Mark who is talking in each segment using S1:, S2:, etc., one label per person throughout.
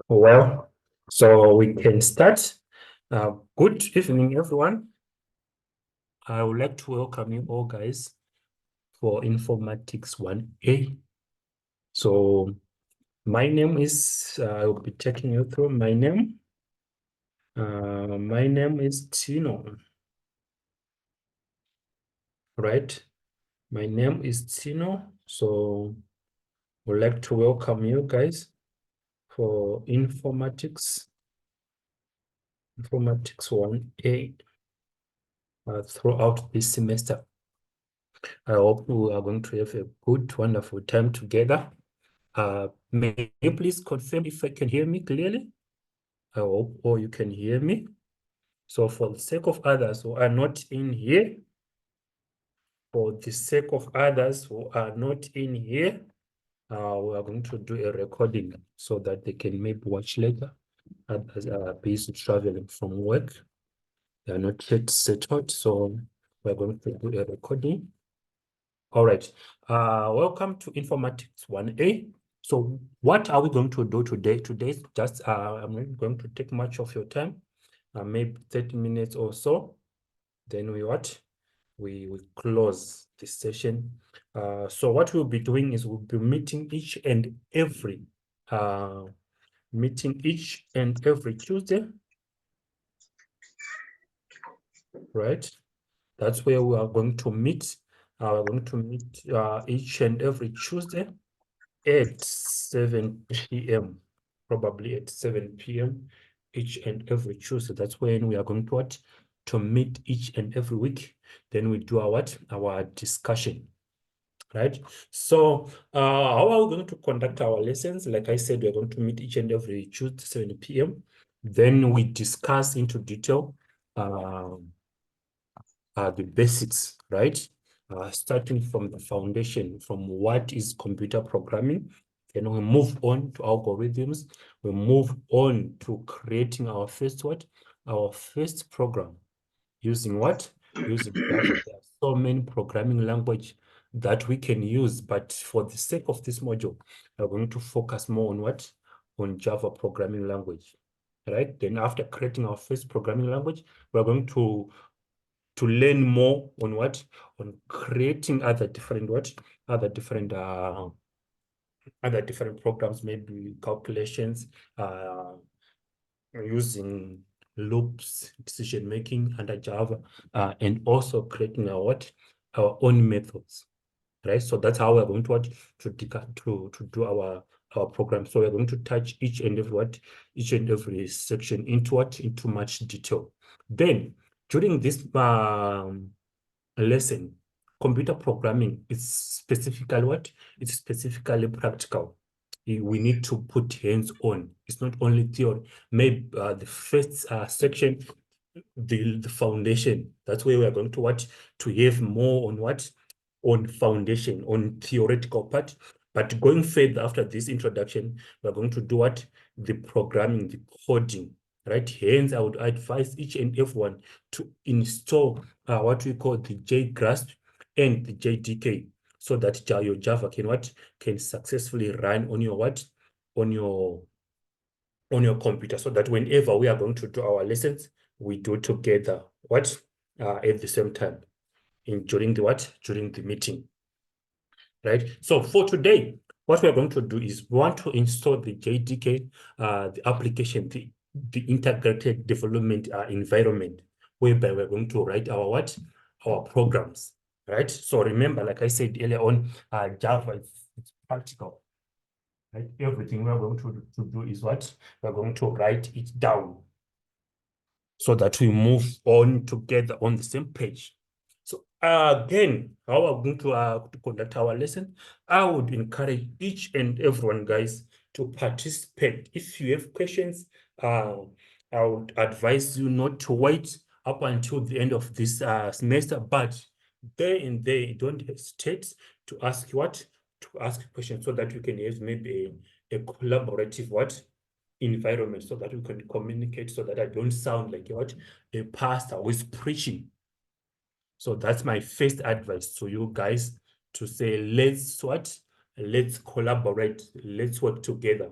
S1: Well, so we can start. Good evening, everyone. I would like to welcome you all, guys, for Informatics 1A. So my name is, I will be taking you through my name. My name is Tino, right? My name is Tino. So I would like to welcome you guys for Informatics 1A throughout this semester. I hope we are going to have a good, wonderful time together. May you please confirm if I can hear me clearly? I hope all you can hear me. So for the sake of others who are not in here, for the sake of others who are not in here, we are going to do a recording so that they can maybe watch later. Others are busy traveling from work. They are not yet settled, so we're going to do a recording. All right. Welcome to Informatics 1A. So what are we going to do today? Today, just I'm not going to take much of your time, maybe 30 minutes or so. Then we close this session. So what we'll be doing is we'll be meeting each and every Tuesday, right? That's where we are going to meet. We're going to meet each and every Tuesday at 7 p.m. Probably at 7 p.m. each and every Tuesday. That's when we are going to meet each and every week. Then we do our discussion, right? So how are we going to conduct our lessons? Like I said, we're going to meet each and every Tuesday, 7 p.m. Then we discuss into detail the basics, right? Starting from the foundation, from what is computer programming. Then we move on to algorithms. We move on to creating our first Our first program. Using what? Using Java. There are so many programming language that we can use, but for the sake of this module, we're going to focus more on what? On Java programming language, right? Then after creating our first programming language, we're going to learn more on what? On creating other different programs, maybe calculations, using loops, decision making under Java, and also creating our own methods, right? So that's how we're going to do our program. So we're going to touch each and every section into much detail. Then during this lesson, computer programming is specifically It's specifically practical. We need to put hands on. It's not only theory. Maybe the first section, the foundation. That's where we are going to have more on on foundation, on theoretical part. But going further after this introduction, we're going to do the programming, the coding, right? Hence, I would advise each and everyone to install what we call the JGrasp and the JDK, so that your Java can successfully run on your on your computer, so that whenever we are going to do our lessons, we do together at the same time during the meeting, right? So for today, what we are going to do is we want to install the JDK, the application, the integrated development environment, whereby we're going to write our programs, right? So remember, like I said earlier on, Java it's practical, right? Everything we're going to do is we're going to write it down, so that we move on together on the same page. So again, how I'm going to conduct our lesson, I would encourage each and everyone, guys, to participate. If you have questions, I would advise you not to wait up until the end of this semester, but there and there, don't hesitate to ask questions, so that you can have maybe a collaborative environment, so that we can communicate, so that I don't sound like a pastor who is preaching. So that's my first advice to you guys, to say let's collaborate, let's work together.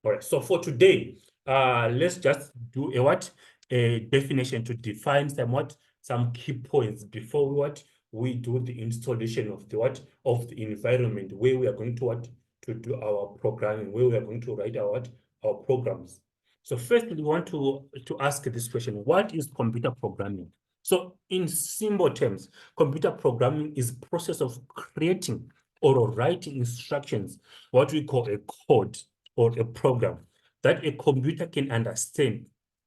S1: All right, so for today, let's just do a what? A definition to define some key points before we do the installation of of the environment where we are going to do our programming, where we are going to write our programs. So first we want to ask this question: what is computer programming? So in simple terms, computer programming is process of creating or writing instructions, what we call a code or a program that a computer can understand,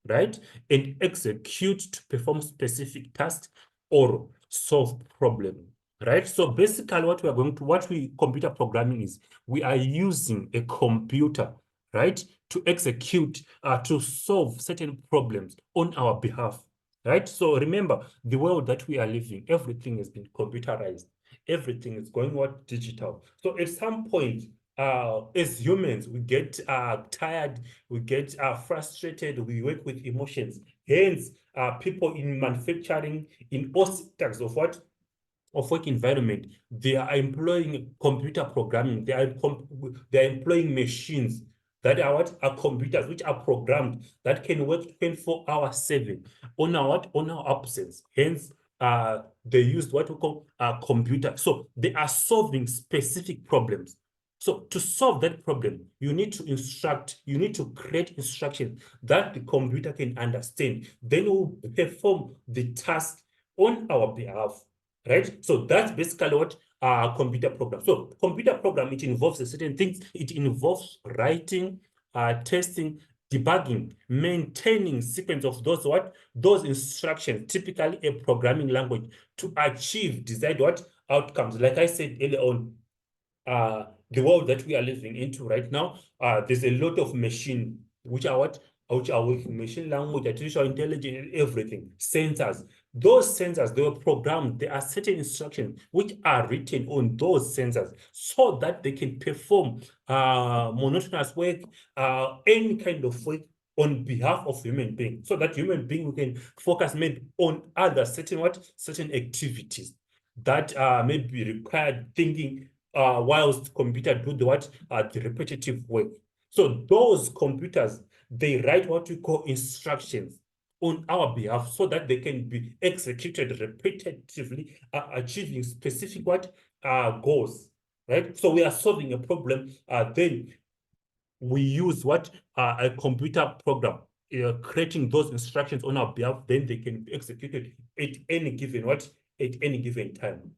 S1: right, and execute to perform specific tasks or solve problems, right? So basically what we computer programming is, we are using a computer, right, to execute, to solve certain problems on our behalf, right? So remember, the world that we are living, everything has been computerized. Everything is going digital. So at some point, as humans, we get tired, we get frustrated, we work with emotions. Hence, people in manufacturing, in all sectors of work environment, they are employing computer programming. They are employing machines that are computers which are programmed that can work 24 hours 7 on our absence. Hence, they use what we call a computer. So they are solving specific problems. So to solve that problem, you need to create instructions that the computer can understand. Then it will perform the task on our behalf, right? So that's basically what computer program. So computer program, it involves a certain things. It involves writing, testing, debugging, maintaining sequence of those instructions, typically a programming language, to achieve desired outcomes. Like I said earlier on, the world that we are living into right now, there's a lot of machine which are with machine language, artificial intelligence, everything, sensors. Those sensors, they were programmed. There are certain instructions which are written on those sensors so that they can perform monotonous work, any kind of work on behalf of human being, so that human being can focus maybe on other certain activities that may be required thinking, whilst computer do the repetitive work. So those computers, they write what we call instructions on our behalf so that they can be executed repetitively, achieving specific goals, right? So we are solving a problem, then we use a computer program, creating those instructions on our behalf, then they can be executed at any given time.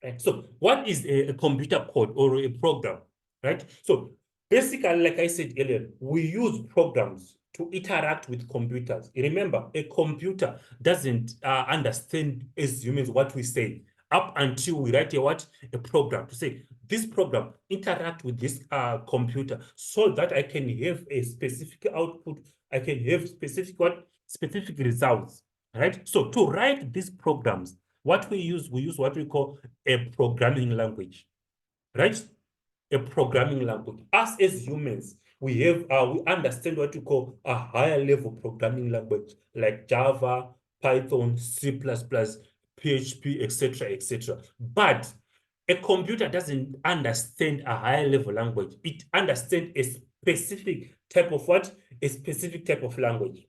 S1: Right. So what is a computer code or a program, right? So basically, like I said earlier, we use programs to interact with computers. Remember, a computer doesn't understand as humans what we say up until we write a program to say, this program interact with this computer so that I can have a specific output. I can have specific results, right? So to write these programs, we use what we call a programming language, right? A programming language. Us as humans, we understand what we call a higher level programming language like Java, Python, C++, PHP, etc., etc. But a computer doesn't understand a higher level language. It understands a specific type of a specific type of language.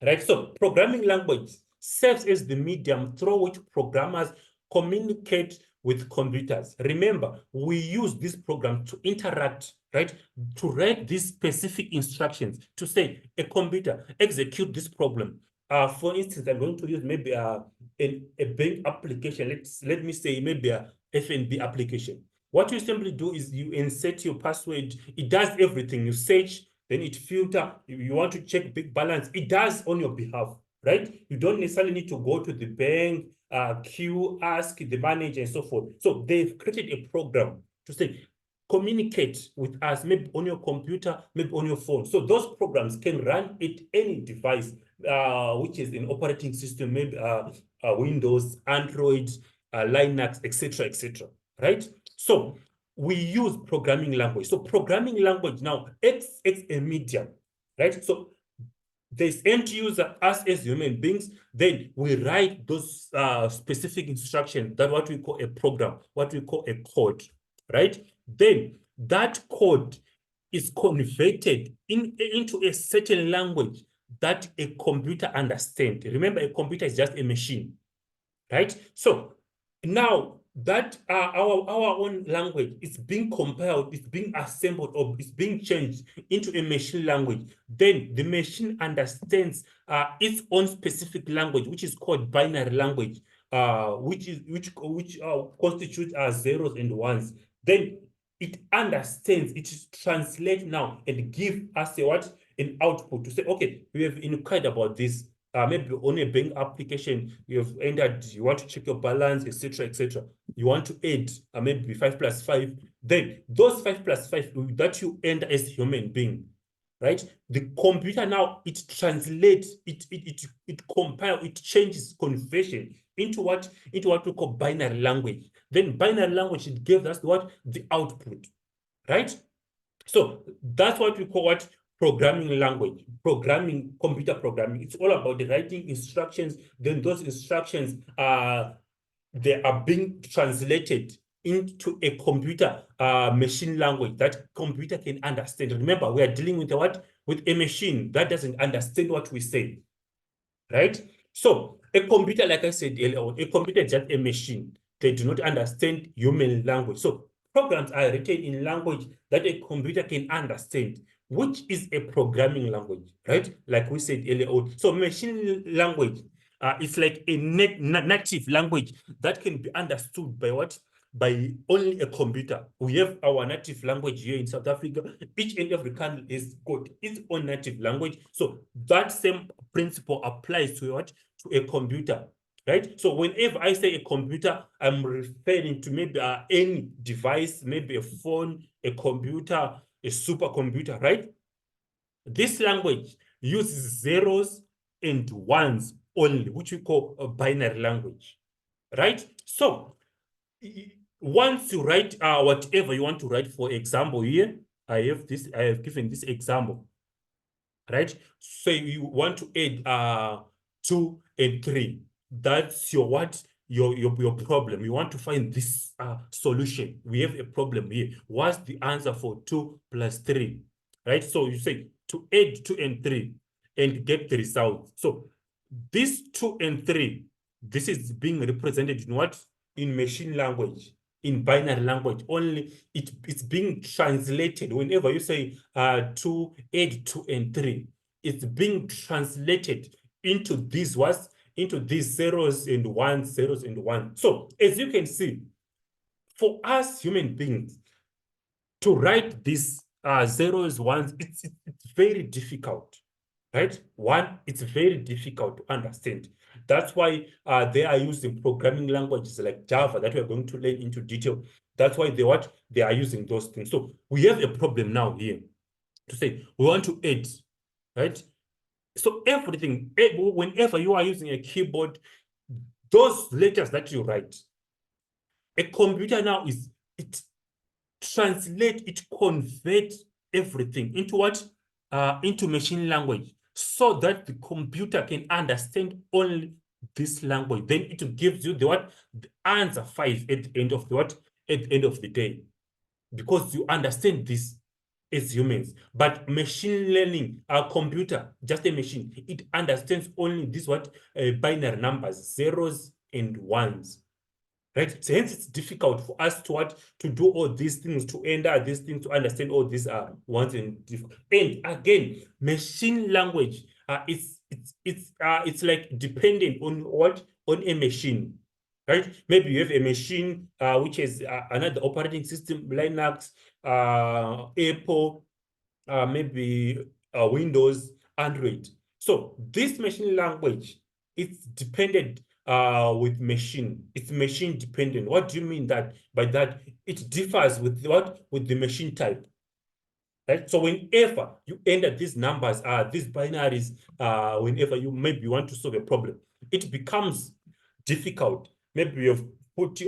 S1: Right? So programming language serves as the medium through which programmers communicate with computers. Remember, we use this program to interact, right? To write these specific instructions to say, a computer, execute this problem. For instance, I'm going to use maybe a bank application. Let me say maybe a FNB application. What you simply do is you insert your password. It does everything. You search, then it filter. You want to check big balance, it does on your behalf, right? You don't necessarily need to go to the bank, queue, ask the manager, and so forth. So they've created a program to say, communicate with us, maybe on your computer, maybe on your phone. So those programs can run at any device, which is an operating system, maybe Windows, Android, Linux, etc., etc. Right? So we use programming language. So programming language now acts as a medium, right? So there's end user, us as human beings, then we write those specific instructions, that what we call a program, what we call a code, right? Then that code is converted into a certain language that a computer understands. Remember, a computer is just a machine, right? So now that our own language is being compiled, it's being assembled, or it's being changed into a machine language, then the machine understands its own specific language, which is called binary language, which constitutes zeros and ones. Then it understands, it translates now and give us a what? An output to say, okay, we have inquired about this. Maybe on a bank application, you have entered, you want to check your balance, etc., etc. You want to add maybe 5 plus 5. Then those 5 plus 5 that you enter as a human being, right? The computer now, it translates, it compiles, it changes conversion into what we call binary language. Then binary language, it gives us what? The output, right? So that's what we call what? Programming language, computer programming. It's all about the writing instructions. Then those instructions they are being translated into a computer machine language that computer can understand. Remember, we are dealing with what? With a machine that doesn't understand what we say, right? So a computer, like I said earlier on, a computer is just a machine. They do not understand human language. So programs are written in language that a computer can understand, which is a programming language, right? Like we said earlier on. So machine language, it's like a native language that can be understood by what? By only a computer. We have our native language here in South Africa. Each and every country has got its own native language. So that same principle applies to what? To a computer, right? So whenever I say a computer, I'm referring to maybe any device, maybe a phone, a computer, a supercomputer, right? This language uses zeros and ones only, which we call a binary language, right? So once you write whatever you want to write, for example, here I have given this example, right? So you want to add 2 and 3. That's your what? Your problem. You want to find this solution. We have a problem here. What's the answer for 2 plus 3? Right? So you say to add 2 and 3 and get the result. So this 2 and 3, this is being represented in what? In machine language, in binary language only. It's being translated. Whenever you say 2, add 2 and 3, it's being translated into these what? Into these zeros and ones, zeros and ones. So as you can see, for us human beings to write these zeros, ones, it's very difficult, right? One, it's very difficult to understand. That's why they are using programming languages like Java that we're going to learn into detail. That's why they are using those things. So we have a problem now here to say we want to add, right? So everything, whenever you are using a keyboard, those letters that you write, a computer now it translate, it convert everything into what? Into machine language, so that the computer can understand only this language. Then it gives you the what? The answer 5 at the end of the what? At the end of the day, because you understand this as humans. But machine learning, our computer, just a machine, it understands only this what? Binary numbers, zeros and ones. Right? So hence it's difficult for us to what? To do all these things, to enter these things, to understand all these ones and different. And again, machine language, it's like dependent on what? On a machine, right? Maybe you have a machine which has another operating system, Linux, Apple, maybe Windows, Android. So this machine language, it's dependent with machine. It's machine dependent. What do you mean that by that? It differs with what? With the machine type. Right? So whenever you enter these numbers, these binaries, whenever you maybe want to solve a problem, it becomes difficult. Maybe you've put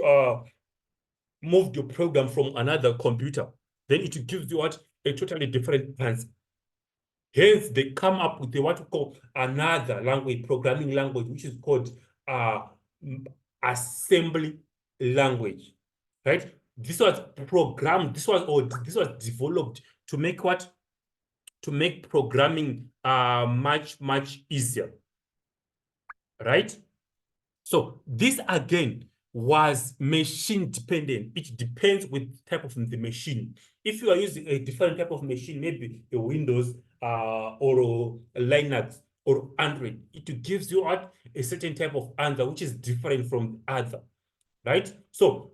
S1: moved your program from another computer, then it gives you what? A totally different answer. Hence, they come up with what we call another language, programming language, which is called assembly language, right? This was programmed, this was developed to make what? To make programming much easier, right? So this again was machine dependent. It depends with type of the machine. If you are using a different type of machine, maybe a Windows or a Linux or Android, it gives you what? A certain type of answer which is different from other, right? So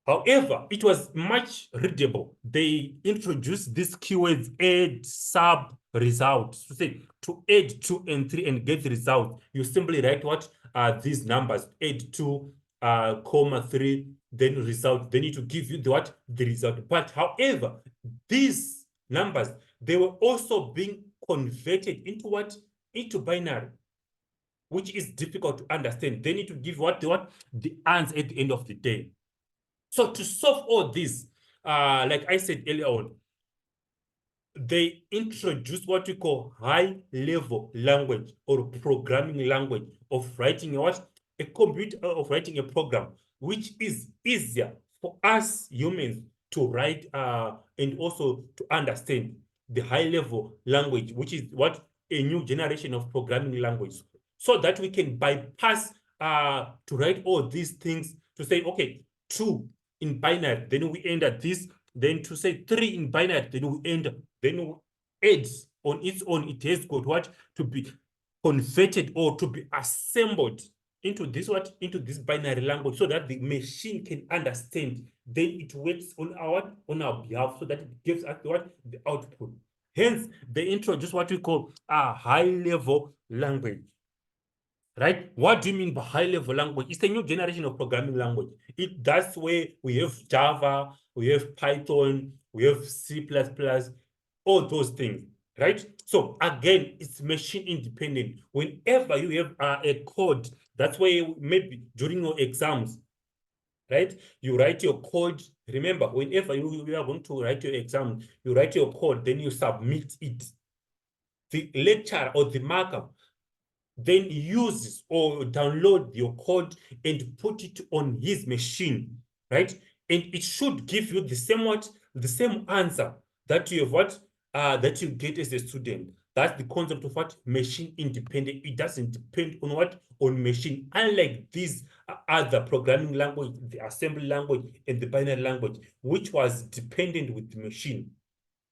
S1: however, it was much readable. They introduced these keywords: add, sub, result. So say to add 2 and 3 and get the result, you simply write what are these numbers: add 2, comma 3, then result. They need to give you the what? The result. But however, these numbers, they were also being converted into what? Into binary, which is difficult to understand. They need to give what? The answer at the end of the day. So to solve all this, like I said earlier on, they introduced what we call high-level language or programming language of writing a computer of writing a program, which is easier for us humans to write and also to understand the high-level language, which is what a new generation of programming language, so that we can bypass to write all these things to say, okay, 2 in binary, then we end at this, then to say 3 in binary, then we end, then adds on its own, it has got what to be converted or to be assembled into this what? Into this binary language, so that the machine can understand. Then it works on our behalf, so that it gives us what? The output. Hence, they introduce what we call a high-level language. Right? What do you mean by high-level language? It's a new generation of programming language. That's where we have Java, we have Python, we have C++, all those things, right? So again, it's machine independent. Whenever you have a code, that's why maybe during your exams, right? You write your code. Remember, whenever you are going to write your exam, you write your code, then you submit it. The lecturer or the marker then uses or download your code and put it on his machine, right? And it should give you the same what? The same answer that you have what? That you get as a student. That's the concept of what? Machine independent. It doesn't depend on what? On machine. Unlike these other programming language, the assembly language and the binary language, which was dependent with the machine,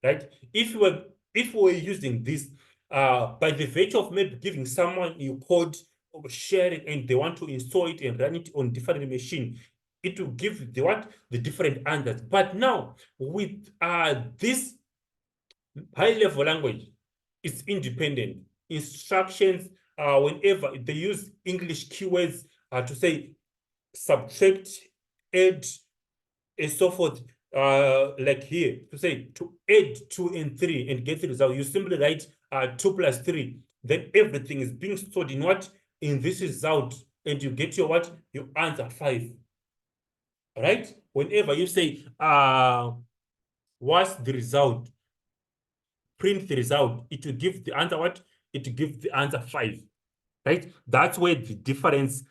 S1: right? If we're using this, by the virtue of maybe giving someone your code or share it, and they want to install it and run it on different machine, it will give the different answers. But now with this high-level language, it's independent. Instructions, whenever they use English keywords to say subtract, add, and so forth, like here, to say to add 2 and 3 and get the result, you simply write 2 plus 3. Then everything is being stored in what? In this result, and you get your what? Your answer 5. Right? Whenever you say, what's the result? Print the result, it will give the answer what? It will give the answer 5. Right? That's where the difference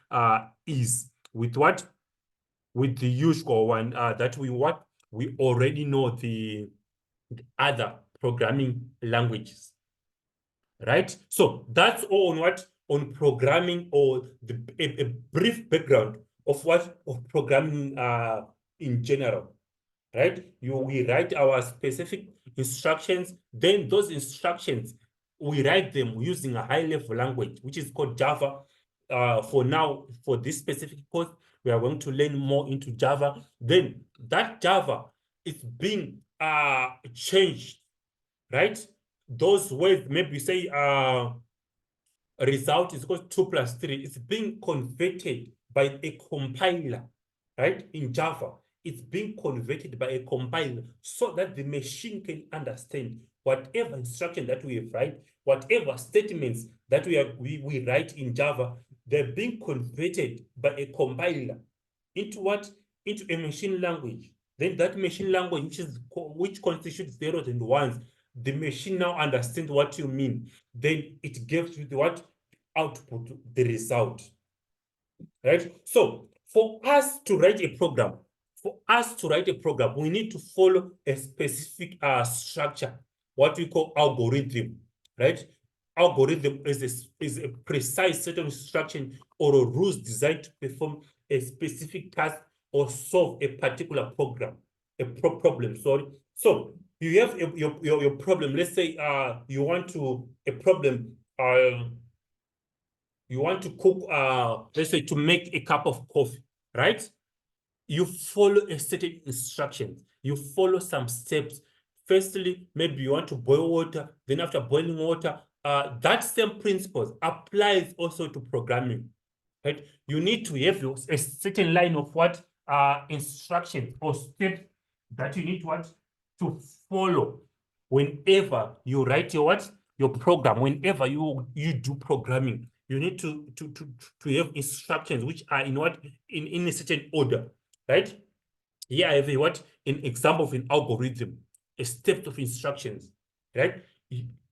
S1: is with what? With the usual one that we already know the other programming languages, right? So that's all on what? On programming, or a brief background of what? Of programming in general, right? We write our specific instructions, then those instructions, we write them using a high-level language, which is called Java. For now, for this specific course, we are going to learn more into Java. Then that Java is being changed, right? Those words, maybe say result is equal to 2 plus 3. It's being converted by a compiler, right? In Java, it's being converted by a compiler so that the machine can understand whatever instruction that we write, whatever statements that we write in Java, they're being converted by a compiler into what? Into a machine language. Then that machine language, which constitutes zeros and ones, the machine now understands what you mean. Then it gives you the what? Output, the result. Right? So for us to write a program, for us to write a program, we need to follow a specific structure, what we call algorithm, right? Algorithm is a precise set of instruction or a rules designed to perform a specific task or solve a particular problem, sorry. So you have your problem. Let's say you want to a problem you want to cook let's say to make a cup of coffee, right? You follow a certain instructions. You follow some steps. Firstly, maybe you want to boil water. Then after boiling water, that same principles applies also to programming, right? You need to have a certain line of what instructions or steps that you need what to follow whenever you write your what your program. Whenever you do programming, you need to have instructions which are in what in a certain order, right? Here I have a what an example of an algorithm, a step of instructions, right?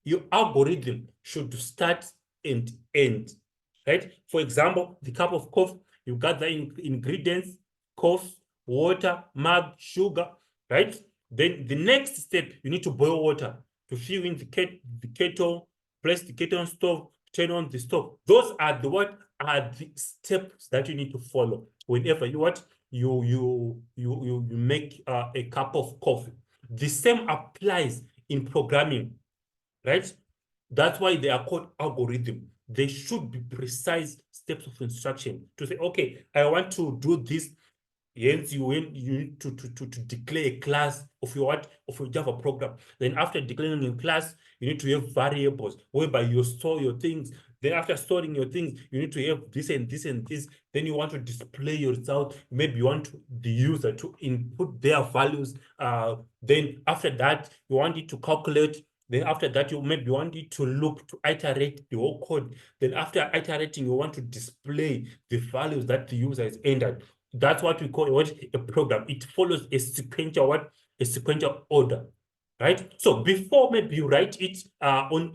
S1: Your algorithm should start and end, right? For example, the cup of coffee, you got the ingredients, coffee, water, mug, sugar, right? Then the next step, you need to boil water to fill in the kettle, place the kettle on stove, turn on the stove. Those are the steps that you need to follow whenever you make a cup of coffee. The same applies in programming, right? That's why they are called algorithm. They should be precise steps of instruction to say, okay, I want to do this. Hence, you need to declare a class of your what of your Java program. Then after declaring a class, you need to have variables whereby you store your things. Then after storing your things, you need to have this and this and this. Then you want to display your result. Maybe you want the user to input their values. Then after that, you want it to calculate. Then after that, you maybe want it to loop to iterate the whole code. Then after iterating, you want to display the values that the user has entered. That's what we call a program. It follows a sequential order, right? So before maybe you write it on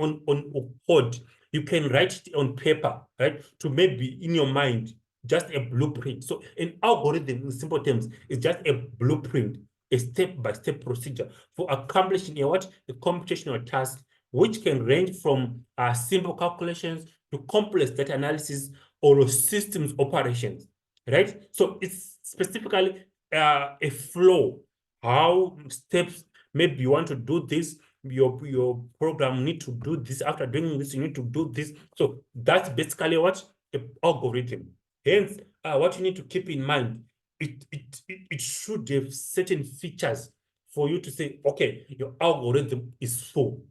S1: code, you can write it on paper, right? To maybe in your mind, just a blueprint. So an algorithm, in simple terms, is just a blueprint, a step-by-step procedure for accomplishing a computational task, which can range from simple calculations to complex data analysis or systems operations, right? So it's specifically a flow, how steps, maybe you want to do this, your program need to do this. After doing this, you need to do this. So that's basically what an algorithm. Hence, what you need to keep in mind, it should have certain features for you to say, okay, your algorithm is full,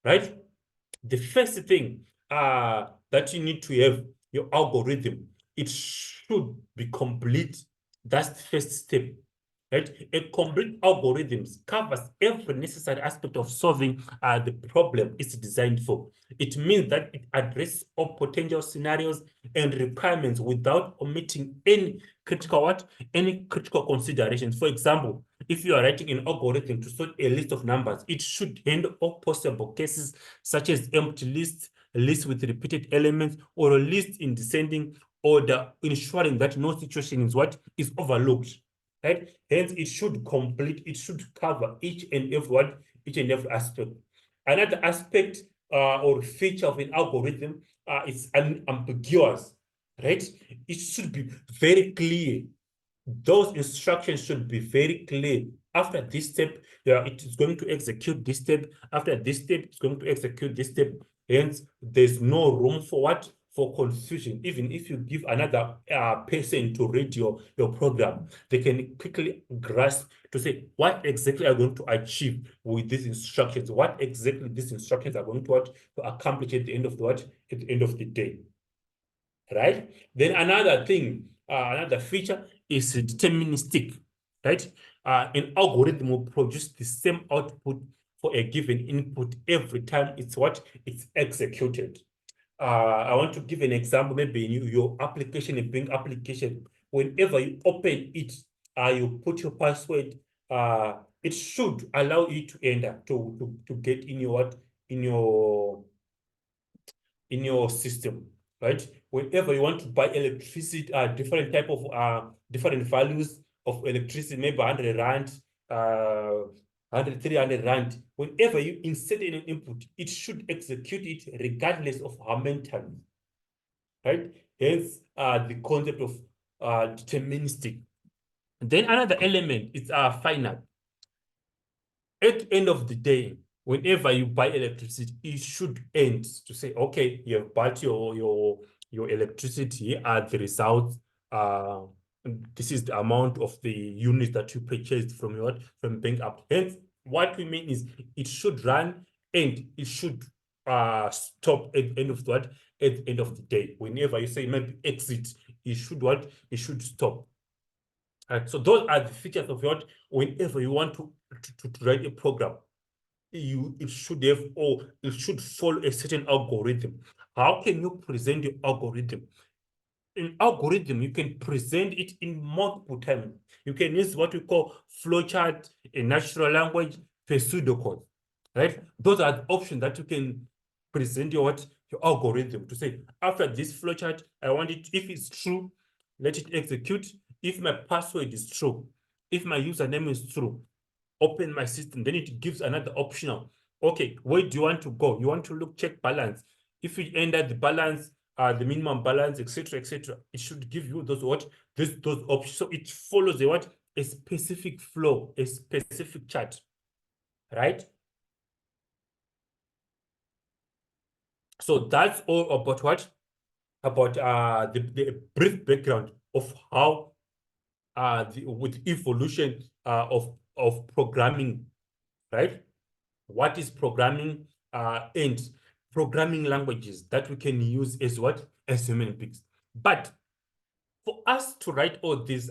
S1: right? The first thing that you need to have your algorithm, it should be complete. That's the first step, right? A complete algorithms covers every necessary aspect of solving the problem it's designed for. It means that it addresses all potential scenarios and requirements without omitting any critical considerations. For example, if you are writing an algorithm to sort a list of numbers, it should handle all possible cases such as empty lists, a list with repeated elements, or a list in descending order, ensuring that no situation is overlooked. Right? Hence, it should cover each and every aspect. Another aspect or feature of an algorithm is ambiguous, right? It should be very clear. Those instructions should be very clear. After this step, it is going to execute this step. After this step, it's going to execute this step. Hence, there's no room for what? For confusion. Even if you give another person to read your program, they can quickly grasp to say what exactly are going to achieve with these instructions, what exactly these instructions are going to accomplish at the end of the day, right? Then another thing, another feature is deterministic, right? An algorithm will produce the same output for a given input every time it's executed. I want to give an example, maybe in your application, a Bing application. Whenever you open it, you put your password, it should allow you to enter to get in your system, right? Whenever you want to buy electricity, different type of different values, of electricity, maybe 100 rand, 100, 300 rand. Whenever you insert an input, it should execute it regardless of how many times, right? Hence, the concept of deterministic. Then another element is finite. At the end of the day, whenever you buy electricity, it should end to say, okay, you have bought your electricity. Here are the results. Uh, this is the amount of the units that you purchased from your from bank up. Hence, what we mean is it should run and it should stop at the end of what? At the end of the day. Whenever you say maybe exit, it should what? It should stop. So those are the features of what whenever you want to write a program, it should have or it should follow a certain algorithm. How can you present your algorithm? In algorithm, you can present it in multiple terms. You can use what we call flowchart, a natural language, pseudocode, right? Those are the options that you can present your algorithm to say, after this flowchart, I want it, if it's true, let it execute. If my password is true, if my username is true, open my system. Then it gives another optional. Okay, where do you want to go? You want to look, check balance. If you enter the balance, the minimum balance, etc., etc., it should give you those those options. So it follows a specific flow, a specific chart, right? So that's all about about the brief background of how with evolution of programming, right? What is programming and programming languages that we can use as as human beings. But for us to write all these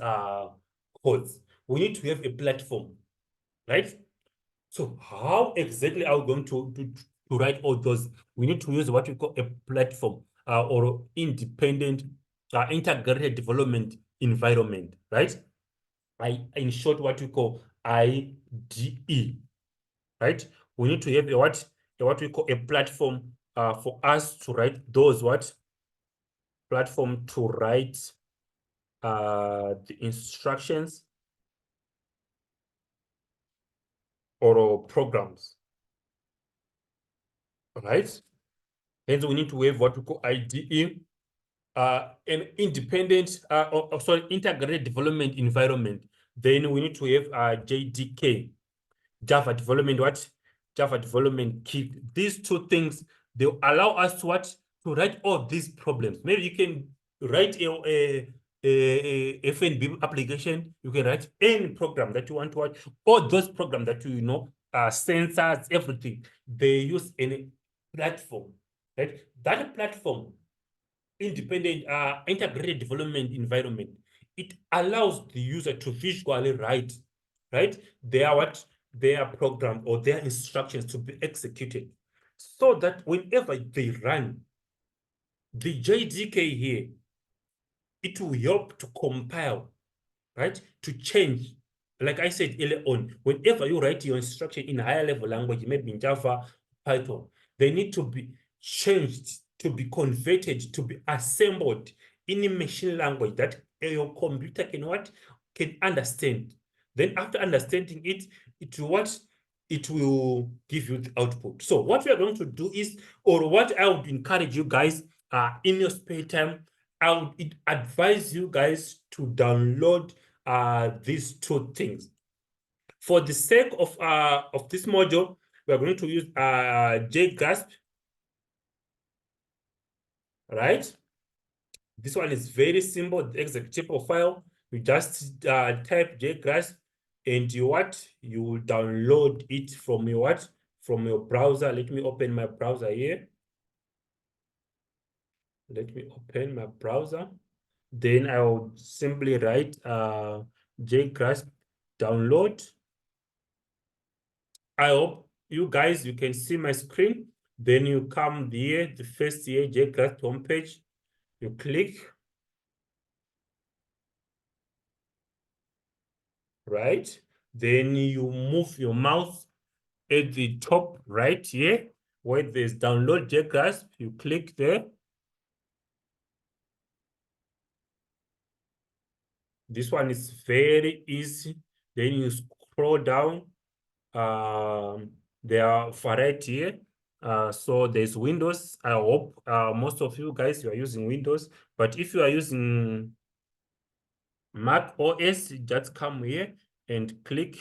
S1: codes, we need to have a platform, right? So how exactly are we going to write all those? We need to use what we call a platform or independent integrated development environment, right? In short, what we call IDE, right? We need to have what we call a platform for us to write those platform to write the instructions or programs, right? Hence, we need to have what we call IDE, an independent, sorry, integrated development environment. Then we need to have JDK, Java development Java development kit. These two things, they allow us to write all these problems. Maybe you can write a FNB application. You can write any program that you want to write. All those programs that you know, sensors, everything. They use any platform, right? That platform, independent integrated development environment, it allows the user to visually write, right? Their program or their instructions to be executed, so that whenever they run the JDK here, it will help to compile, right? To change. Like I said earlier on, whenever you write your instruction in higher level language, maybe in Java, Python, they need to be changed, to be converted, to be assembled in a machine language that your computer can understand. Then after understanding it, it will give you the output. So what we are going to do is, or what I would encourage you guys in your spare time, I would advise you guys to download these two things. For the sake of this module, we are going to use JGrasp, right? This one is very simple, the executable file. You just type JGrasp and you will download it from your from your browser. Let me open my browser here. Let me open my browser. Then I will simply write JGrasp download. I hope you guys, you can see my screen. Then you come here, the first here, JGrasp homepage. You click, right? Then you move your mouse at the top right here, where there's download JGrasp. You click there. This one is very easy. Then you scroll down. There are variety here. So there's Windows. I hope most of you guys, you are using Windows. But if you are using Mac OS, just come here and click.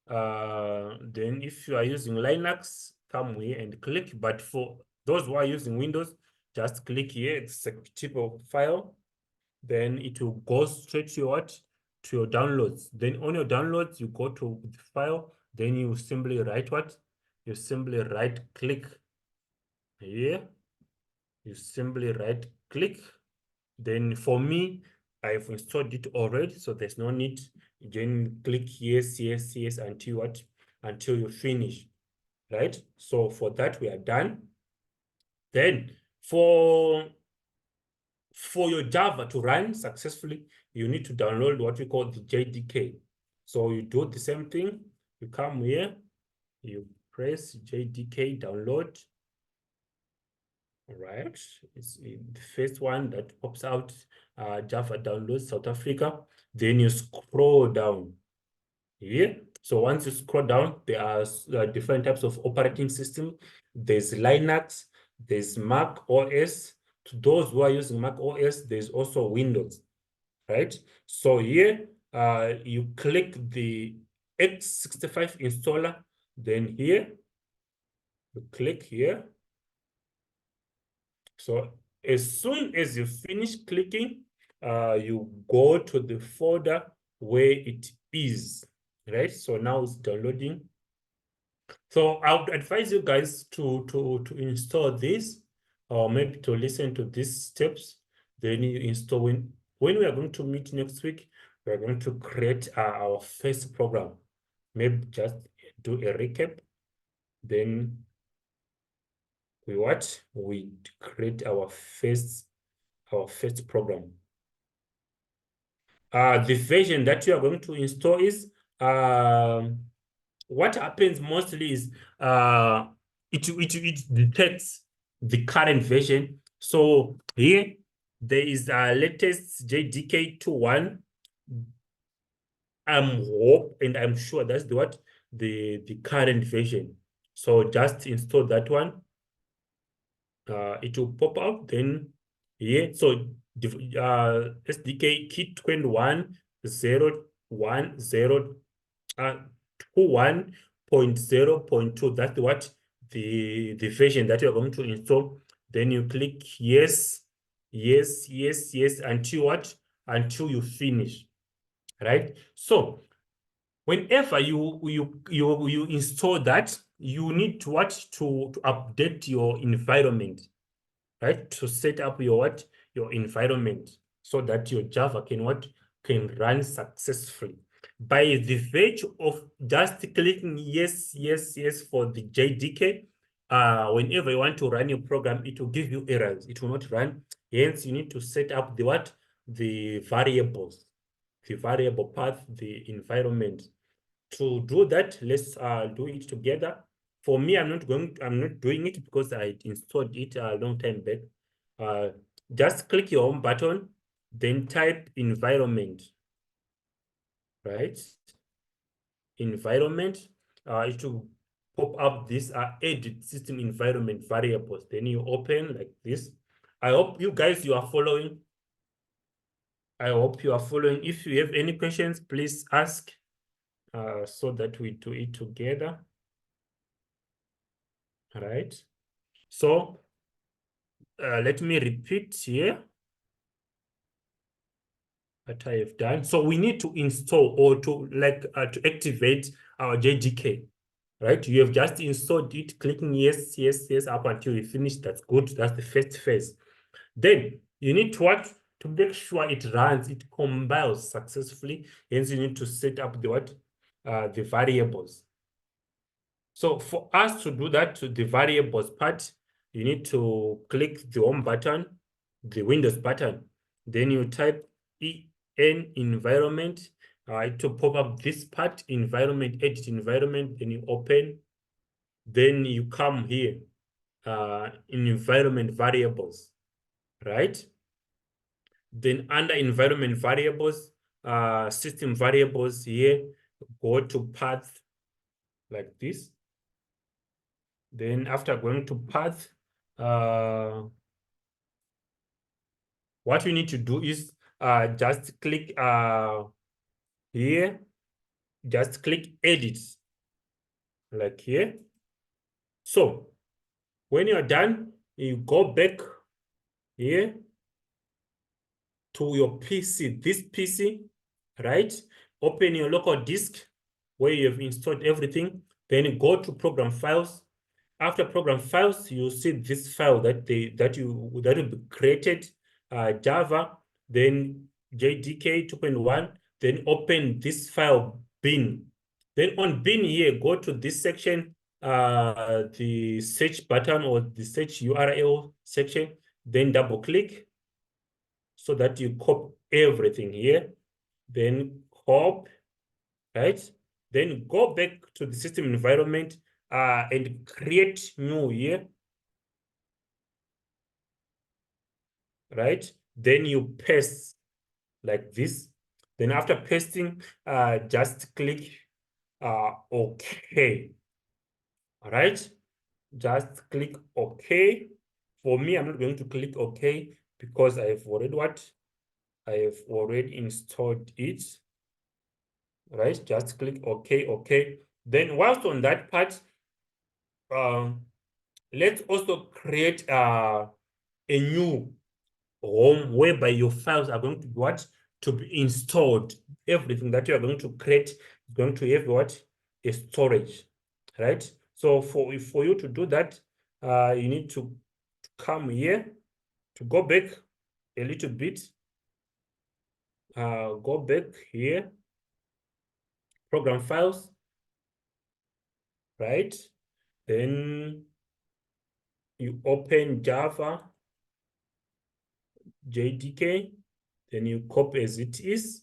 S1: Then if you are using Linux, come here and click. But for those who are using Windows, just click here, executable file. Then it will go straight to your what? To your downloads. Then on your downloads, you go to the file. Then you simply write what? You simply right click here. You simply right click. Then for me, I've installed it already, so there's no need. Then click yes, yes, yes until what? Until you finish, right? So for that, we are done. Then for your Java to run successfully, you need to download what we call the JDK. So you do the same thing. You come here, you press JDK download. All right, it's the first one that pops out, Java download South Africa. Then you scroll down here. So once you scroll down, there are different types of operating system. There's Linux, there's Mac OS. To those who are using Mac OS, there's also Windows, right? So here, you click the x65 installer. Then here, you click here. So as soon as you finish clicking, you go to the folder where it is, right? So now it's downloading. So I would advise you guys to install this, or maybe to listen to these steps. Then you install. When we are going to meet next week, we are going to create our first program. Maybe just do a recap. Then we create our first program. The version that you are going to install is what happens mostly is it detects the current version. So here there is a latest JDK 2.1. I'm sure that's the current version. So just install that one. It will pop up. Then here, so the SDK kit 21.0.1.0 21.0.2. That's the version that you're going to install. Then you click yes, yes, yes, yes until until you finish, right? So whenever you install that, you need to to update your environment, right? To set up your your environment so that your Java can run successfully. By the virtue of just clicking yes, yes, yes for the JDK, whenever you want to run your program, it will give you errors. It will not run. Hence, you need to set up the variables, the variable path, the environment. To do that, let's do it together. For me, I'm not doing it because I installed it a long time back. Just click your home button, then type environment, right? Environment. It will pop up this edit system environment variables. Then you open like this. I hope you guys, you are following. I hope you are following. If you have any questions, please ask so that we do it together. All right. So let me repeat here what I have done. So we need to install or to activate our JDK, right? You have just installed it, clicking yes, yes, yes up until you finish. That's good. That's the first phase. Then you need to make sure it runs, it compiles successfully. Hence, you need to set up the variables. So for us to do that, to the variables part, you need to click the home button, the Windows button. Then you type en environment. It will pop up this part, environment, edit environment. Then you open. Then you come here in environment variables, right? Then under environment variables, system variables here, go to path like this. Then after going to path, what you need to do is just click here, just click edit, like here. So when you're done, you go back here to your PC, this PC, right? Open your local disk where you have installed everything. Then go to program files. After program files, you see this file that will be created, Java, then JDK 2.1. Then open this file bin. Then on bin here, go to this section, the search button or the search URL section. Then double click so that you copy everything here. Then copy, right? Then go back to the system environment and create new here, right? Then you paste like this. Then after pasting, just click OK. All right? Just click OK. For me, I'm not going to click OK because I have already what? I have already installed it. Right? Just click OK, OK. Then whilst on that part, let's also create a new home whereby your files are going to be what? To be installed. Everything that you are going to create is going to have what? A storage, right? So for you to do that, you need to come here, to go back a little bit, go back here, program files, right? Then you open Java, JDK, then you copy as it is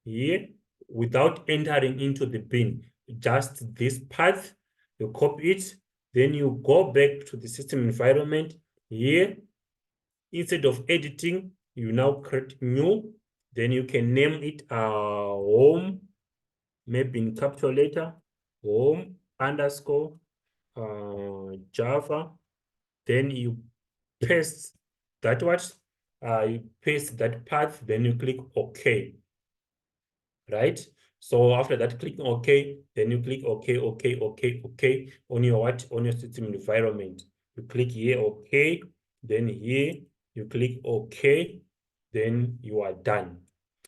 S1: here without entering into the bin. Just this path, you copy it, then you go back to the system environment here. Instead of editing, you now create new, then you can name it home, maybe in capital letter, home underscore Java. Then you paste that what? You paste that path, then you click OK, right? So after that, click OK, then you click OK, OK, OK, OK on your what? On your system environment. You click here, OK, then here, you click OK, then you are done.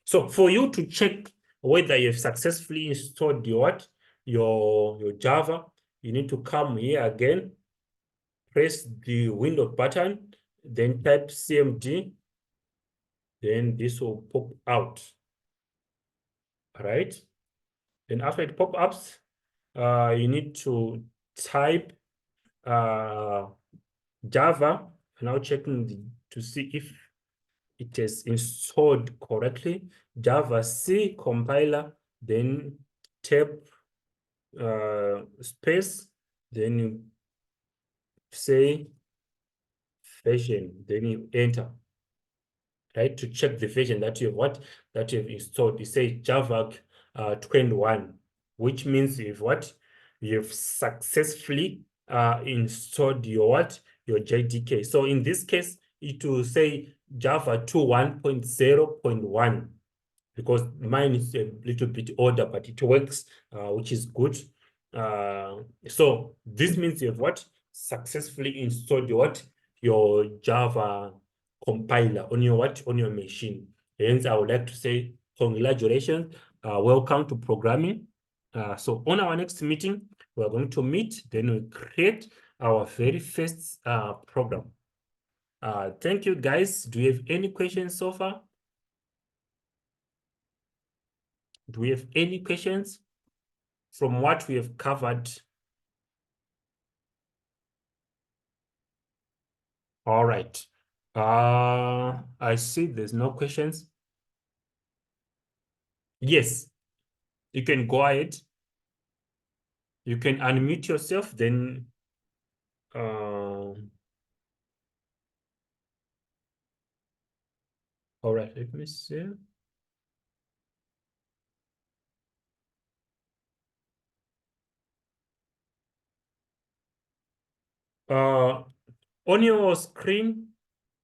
S1: So for you to check whether you've successfully installed your what? Your Java, you need to come here again, press the window button, then type CMD, then this will pop out. All right. Then after it pop ups, you need to type Java, now checking to see if it is installed correctly. Java C compiler, then tab space, then you say version, then you enter, right, to check the version that you have what, that you have installed. You say Java 21, which means you've what, you've successfully installed your what, your JDK. So in this case, it will say Java 21.0.1 because mine is a little bit older, but it works, which is good. So this means you have what, successfully installed your what, your Java compiler on your what, on your machine. Hence, I would like to say congratulations, welcome to programming. So on our next meeting, we're going to meet, then we create our very first program. Thank you, guys. Do you have any questions so far? Do we have any questions from what we have covered? All right. I see there's no questions. Yes, you can go ahead. You can unmute yourself, then all right, let me see. On your screen,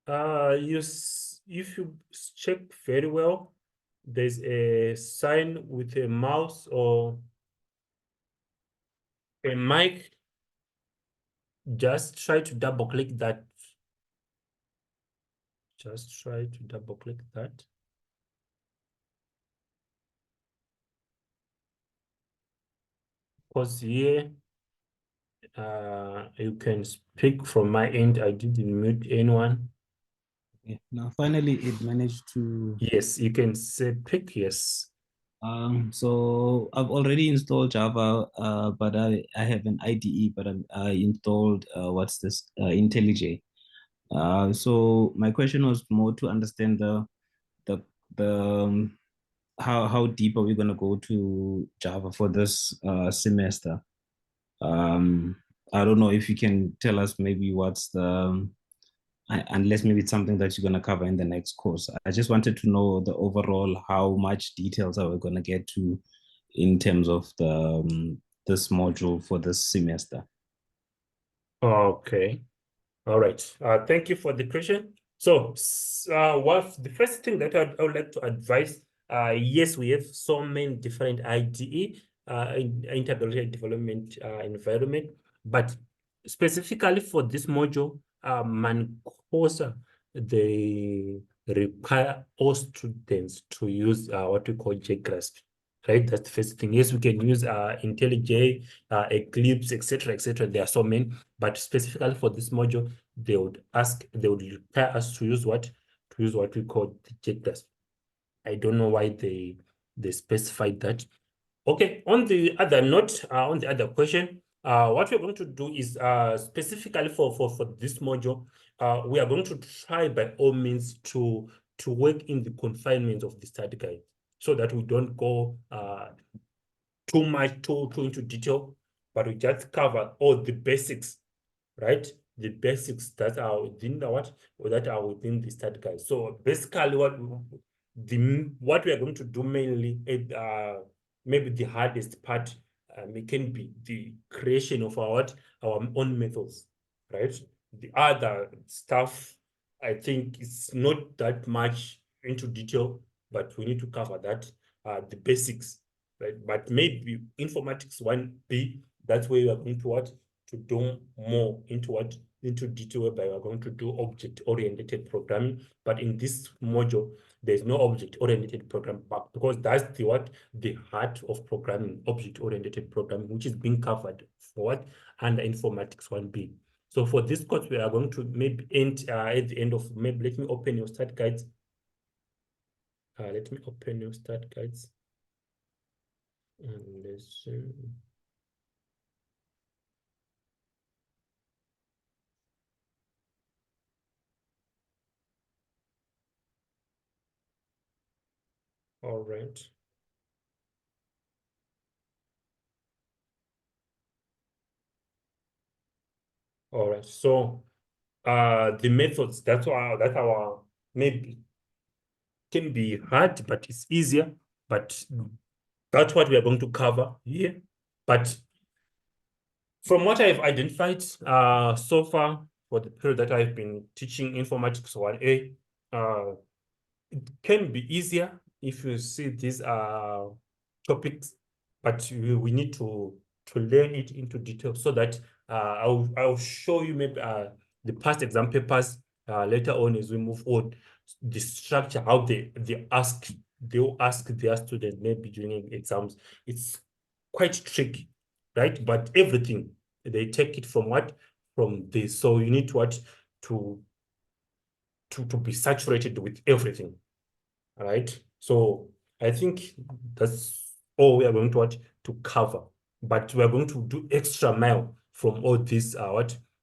S1: if you check very well, there's a sign with a mouse or a mic. Just try to double click that. Just try to double click that. Because here, you can speak from my end. I didn't mute anyone.
S2: Yeah. Now, finally, it managed to.
S1: Yes, you can say pick yes.
S2: So I've already installed Java, but I have an IDE, but I installed what's this IntelliJ. So my question was more to understand the the how deep are we going to go to Java for this semester? Um, I don't know if you can tell us maybe what's the unless maybe it's something that you're going to cover in the next course. I just wanted to know the overall how much details are we going to get to in terms of this module for this semester.
S1: Okay. All right. Thank you for the question. So, what the first thing that I would like to advise, yes, we have so many different IDE, integrated development environment, but specifically for this module, Mancosa, they require all students to use what we call JGrasp, right? That's the first thing. Yes, we can use IntelliJ, Eclipse, etc., etc. There are so many, but specifically for this module, they would require us to use what? To use what we call the JGrasp. I don't know why they specified that. Okay, on the other note, on the other question, what we're going to do is specifically for this module, we are going to try by all means to work in the confinements of the study guide so that we don't go too much too into detail, but we just cover all the basics, right? The basics that are within the what, or that are within the study guide. So basically, what we are going to do mainly, maybe the hardest part, it can be the creation of our own methods, right? The other stuff, I think, it's not that much into detail, but we need to cover that, the basics, right? But maybe informatics 1B, that's where we are going to what? To do more into detail, whereby we are going to do object-oriented programming. But in this module, there's no object-oriented programming, because that's the heart of programming, object-oriented programming, which is being covered for what? Under informatics 1B. So for this course, we are going to maybe end at the end of, maybe let me open your start guides. Let me open your start guides. And let's see. All right. All right. So the methods that our maybe can be hard, but it's easier. But that's what we are going to cover here. But from what I've identified so far for the period that I've been teaching informatics 1A, it can be easier if you see these topics, but we need to learn it into detail so that I'll show you maybe the past exam papers later on as we move on, the structure, how they'll ask their students maybe during exams. It's quite tricky, right? But everything they take it from what? From this. So you need to what? To be saturated with everything. All right. So I think that's all we are going to what? To cover. But we are going to do extra mile from all this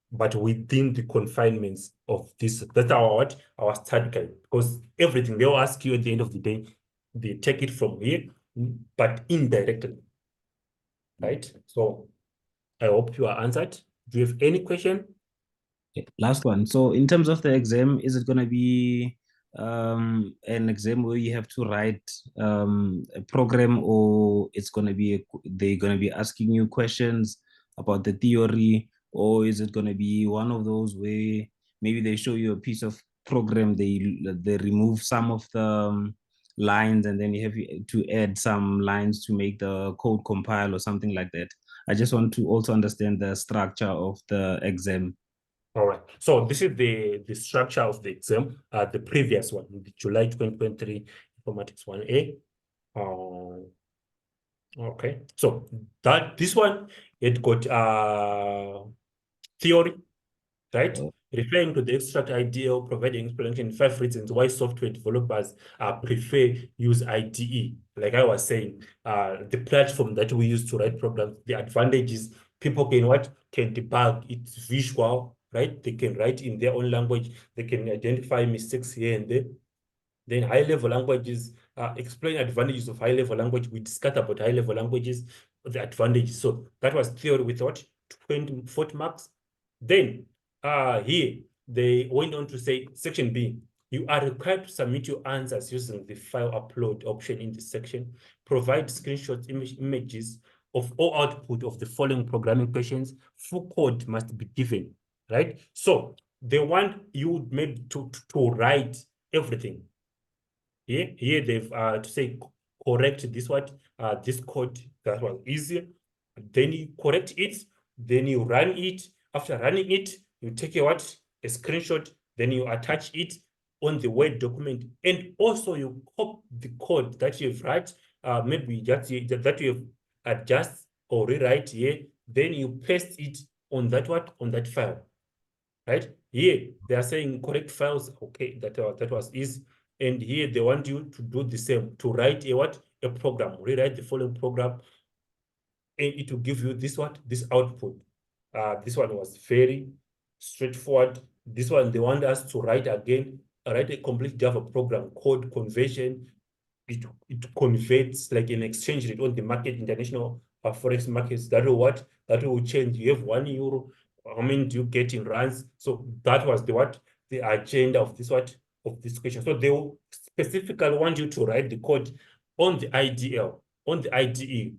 S1: but within the confinements of this. That's our what? Our study guide. Because everything they'll ask you at the end of the day, they take it from here, but indirectly. Right? So I hope you are answered. Do you have any question?
S2: Okay, last one. So in terms of the exam, is it going to be an exam where you have to write a program, or it's going to be they're going to be asking you questions about the theory, or is it going to be one of those where maybe they show you a piece of program, they remove some of the lines, and then you have to add some lines to make the code compile or something like that? I just want to also understand the structure of the exam.
S1: All right. So this is the structure of the exam, the previous one, the July 2023 Informatics 1A. Okay. So this one, it got theory, right? Referring to the extract IDE, providing explanation in 5 reasons why software developers prefer use IDE. Like I was saying, the platform that we use to write programs, the advantages, people can debug, it's visual, right? They can write in their own language, they can identify mistakes here and there. Then high-level languages, explain advantages of high-level language. We discussed about high-level languages, the advantages. So that was theory with what? 40 marks. Then here, they went on to say, section B, you are required to submit your answers using the file upload option in this section. Provide screenshots, images of all output of the following programming questions. Full code must be given, right? So they want you maybe to write everything. Here they've to say correct this this code. That was easy. Then you correct it, then you run it. After running it, you take a screenshot, then you attach it on the Word document, and also you copy the code that you've write, maybe that you have adjust or rewrite here, then you paste it on that file, right? Here they are saying correct files. Okay, that was easy. And here they want you to do the same, to write a program, rewrite the following program, and it will give you this output. This one was very straightforward. This one they want us to write again, write a complete Java program, code conversion. It converts like an exchange rate on the market, international forex markets. That will change. You have €1. How many do you get in runs? So that was the agenda of this question. So they will specifically want you to write the code on the IDL, on the IDE.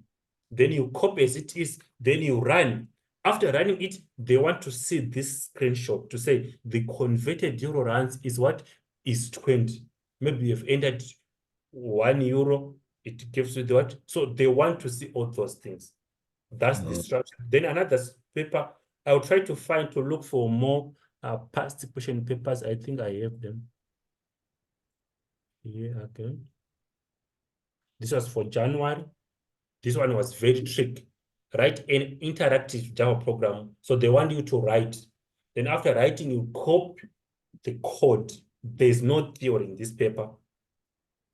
S1: Then you copy as it is, then you run. After running it, they want to see this screenshot to say the converted euro runs is 20. Maybe you've entered €1, it gives you the So they want to see all those things. That's the structure. Then another paper, I'll try to look for more past question papers. I think I have them here again. This was for January. This one was very tricky. Write an interactive Java program. So they want you to write. Then after writing, you copy the code. There's no theory in this paper.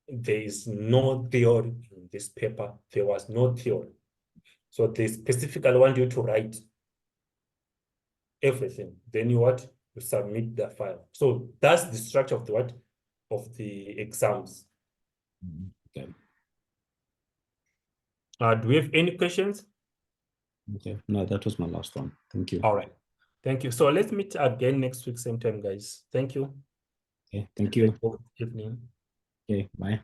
S1: There is no theory in this paper. There was no theory. So they specifically want you to write everything. Then you submit the file. So that's the structure of the exams.
S2: Okay.
S1: Do we have any questions?
S2: Okay. No, that was my last one. Thank you.
S1: All right. Thank you. So let's meet again next week, same time, guys. Thank you.
S2: Okay. Thank you.
S1: Good evening.
S2: Okay. Bye.